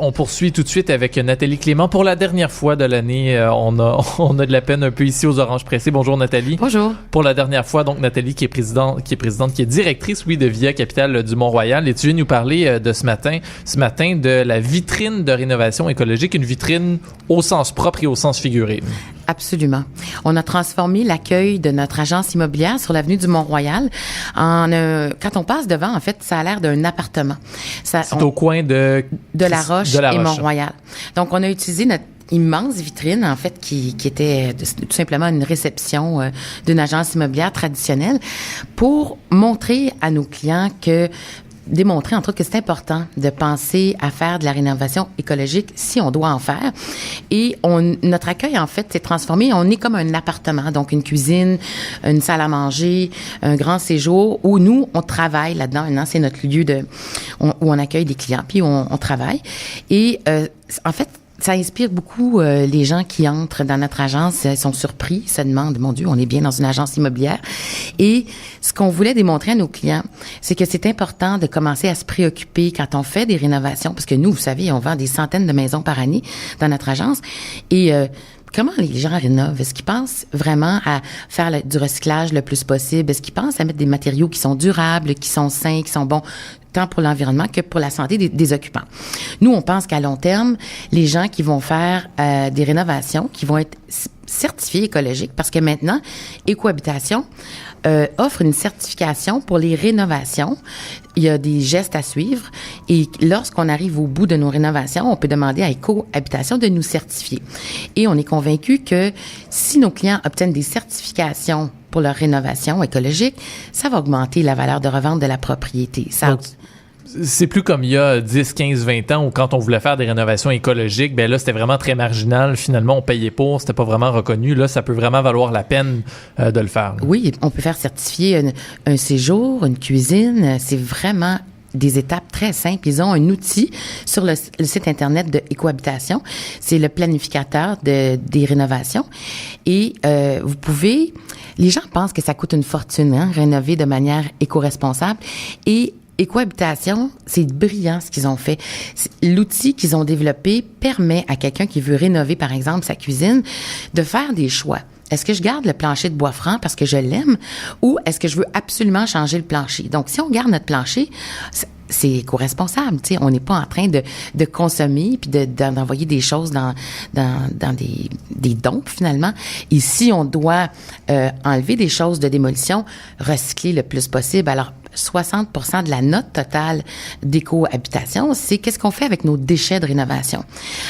On poursuit tout de suite avec Nathalie Clément. Pour la dernière fois de l'année, on a de la peine un peu ici aux Oranges Pressées. Bonjour Nathalie. Bonjour. Pour la dernière fois, donc Nathalie qui est directrice, oui, de Via Capitale du Mont-Royal. Et tu viens nous parler de ce matin de la vitrine de rénovation écologique, une vitrine au sens propre et au sens figuré. Absolument. On a transformé l'accueil de notre agence immobilière sur l'avenue du Mont-Royal quand on passe devant, en fait, ça a l'air d'un appartement. C'est au coin de La Roche et Mont-Royal. Donc, on a utilisé notre immense vitrine, en fait, qui était tout simplement une réception d'une agence immobilière traditionnelle pour montrer à nos clients démontrer, entre autres, que c'est important de penser à faire de la rénovation écologique si on doit en faire. Et notre accueil, en fait, s'est transformé. On est comme un appartement, donc une cuisine, une salle à manger, un grand séjour où nous, on travaille là-dedans. Maintenant, c'est notre lieu où on accueille des clients, puis on travaille. Et en fait, ça inspire beaucoup les gens qui entrent dans notre agence. Ils sont surpris, se demandent, mon Dieu, on est bien dans une agence immobilière. Et ce qu'on voulait démontrer à nos clients, c'est que c'est important de commencer à se préoccuper quand on fait des rénovations, parce que nous, vous savez, on vend des centaines de maisons par année dans notre agence. Et comment les gens rénovent? Est-ce qu'ils pensent vraiment à faire du recyclage le plus possible? Est-ce qu'ils pensent à mettre des matériaux qui sont durables, qui sont sains, qui sont bons, tant pour l'environnement que pour la santé des occupants? Nous, on pense qu'à long terme, les gens qui vont faire des rénovations, qui vont être certifiés écologiques, parce que maintenant, Écohabitation offre une certification pour les rénovations. Il y a des gestes à suivre et lorsqu'on arrive au bout de nos rénovations, on peut demander à Écohabitation de nous certifier. Et on est convaincu que si nos clients obtiennent des certifications pour leur rénovation écologique, ça va augmenter la valeur de revente de la propriété. Donc, c'est plus comme il y a 10, 15, 20 ans où quand on voulait faire des rénovations écologiques, ben là, c'était vraiment très marginal. Finalement, on payait pour, c'était pas vraiment reconnu. Là, ça peut vraiment valoir la peine de le faire. Oui, on peut faire certifier un séjour, une cuisine. C'est vraiment des étapes très simples. Ils ont un outil sur le site Internet de Écohabitation. C'est le planificateur des rénovations. Et vous pouvez... Les gens pensent que ça coûte une fortune, rénover de manière éco-responsable. Et Écohabitation, c'est brillant ce qu'ils ont fait. L'outil qu'ils ont développé permet à quelqu'un qui veut rénover, par exemple, sa cuisine, de faire des choix. Est-ce que je garde le plancher de bois franc parce que je l'aime ou est-ce que je veux absolument changer le plancher? Donc, si on garde notre plancher, c'est éco-responsable, tu sais. On n'est pas en train de consommer puis d'envoyer des choses dans des dompes, finalement. Et si on doit enlever des choses de démolition, recycler le plus possible. Alors, 60% de la note totale d'Écohabitation, c'est qu'est-ce qu'on fait avec nos déchets de rénovation.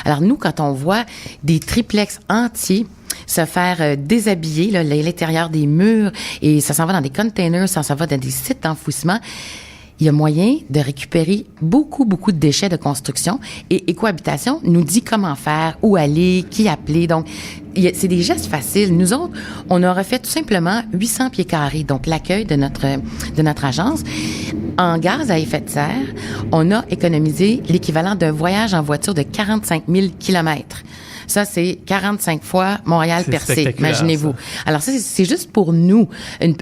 Alors, nous, quand on voit des triplex entiers se faire déshabiller, là, l'intérieur des murs, et ça s'en va dans des containers, ça s'en va dans des sites d'enfouissement, il y a moyen de récupérer beaucoup, beaucoup de déchets de construction. Et Écohabitation nous dit comment faire, où aller, qui appeler. Donc, c'est des gestes faciles. Nous autres, on aurait fait tout simplement 800 pieds carrés, donc l'accueil de notre agence. En gaz à effet de serre, on a économisé l'équivalent d'un voyage en voiture de 45 000 kilomètres. Ça, c'est 45 fois Montréal-Percé, imaginez-vous. Ça. Alors, ça, c'est juste pour nous,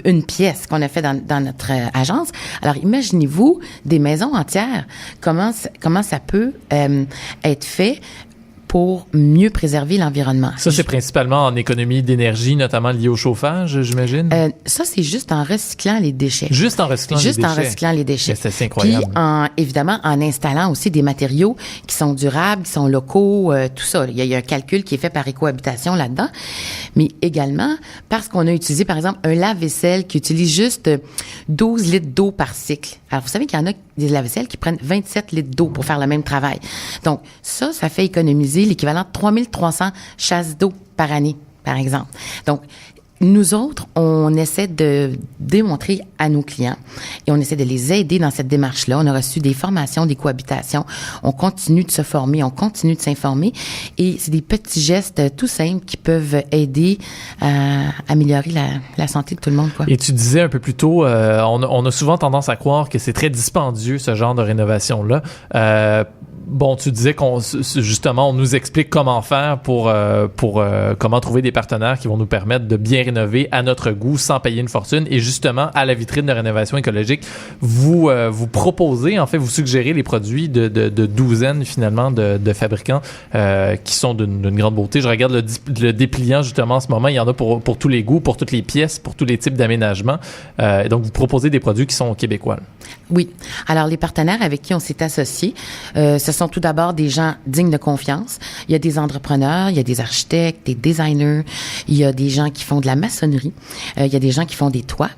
une pièce qu'on a fait dans notre agence. Alors, imaginez-vous des maisons entières, comment ça peut être fait pour mieux préserver l'environnement. Ça, c'est principalement en économie d'énergie, notamment liée au chauffage, j'imagine? Ça, c'est juste en recyclant les déchets. Juste en recyclant les déchets? Juste en recyclant les déchets. C'est assez incroyable. Puis, évidemment, en installant aussi des matériaux qui sont durables, qui sont locaux, tout ça. Il y a un calcul qui est fait par Écohabitation là-dedans. Mais également, parce qu'on a utilisé, par exemple, un lave-vaisselle qui utilise juste 12 litres d'eau par cycle. Alors, vous savez qu'il y en a des lave-vaisselles qui prennent 27 litres d'eau pour faire le même travail. Donc, ça fait économiser l'équivalent de 3300 chasses d'eau par année, par exemple. Donc, nous autres, on essaie de démontrer à nos clients et on essaie de les aider dans cette démarche-là. On a reçu des formations d'Écohabitation. On continue de se former, on continue de s'informer et c'est des petits gestes tout simples qui peuvent aider à améliorer la santé de tout le monde, quoi. Et tu disais un peu plus tôt, on a souvent tendance à croire que c'est très dispendieux, ce genre de rénovation-là. bon, tu disais justement, on nous explique comment faire pour comment trouver des partenaires qui vont nous permettre de bien rénover à notre goût sans payer une fortune. Et justement, à la vitrine de rénovation écologique, vous proposez, en fait, vous suggérez les produits de douzaines finalement de fabricants qui sont d'une grande beauté. Je regarde le dépliant justement en ce moment. Il y en a pour tous les goûts, pour toutes les pièces, pour tous les types d'aménagements. Donc, vous proposez des produits qui sont québécois. Oui. Alors, les partenaires avec qui on s'est associés, ce sont tout d'abord des gens dignes de confiance. Il y a des entrepreneurs, il y a des architectes, des designers, il y a des gens qui font de la maçonnerie, il y a des gens qui font des toits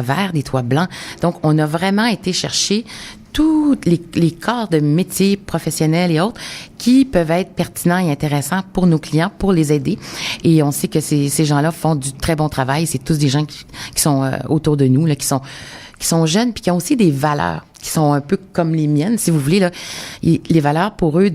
verts, des toits blancs. Donc, on a vraiment été chercher tous les corps de métiers professionnels et autres qui peuvent être pertinents et intéressants pour nos clients, pour les aider. Et on sait que ces gens-là font du très bon travail. C'est tous des gens qui sont autour de nous, là, qui sont jeunes, puis qui ont aussi des valeurs qui sont un peu comme les miennes, si vous voulez, là. Les valeurs pour eux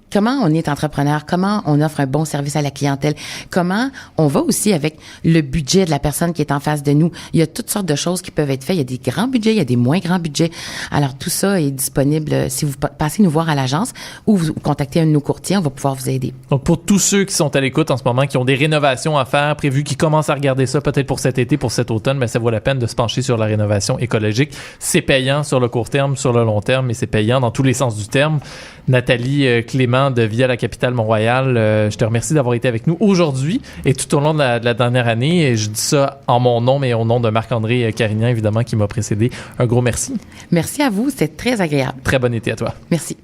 comment on est entrepreneur, comment on offre un bon service à la clientèle, comment on va aussi avec le budget de la personne qui est en face de nous. Il y a toutes sortes de choses qui peuvent être faites. Il y a des grands budgets, il y a des moins grands budgets. Alors, tout ça est disponible si vous passez nous voir à l'agence ou vous contactez un de nos courtiers, on va pouvoir vous aider. Donc, pour tous ceux qui sont à l'écoute en ce moment, qui ont des rénovations à faire prévues, qui commencent à regarder ça peut-être pour cet été, pour cet automne, mais ça vaut la peine de se pencher sur la rénovation écologique. C'est payant sur le court terme, sur le long terme, mais c'est payant dans tous les sens du terme. Nathalie Clément de Via la Capitale Mont-Royal, je te remercie d'avoir été avec nous aujourd'hui et tout au long de la dernière année. Et je dis ça en mon nom, mais au nom de Marc-André Carignan, évidemment, qui m'a précédé. Un gros merci. Merci à vous, c'était très agréable. Très bon été à toi. Merci.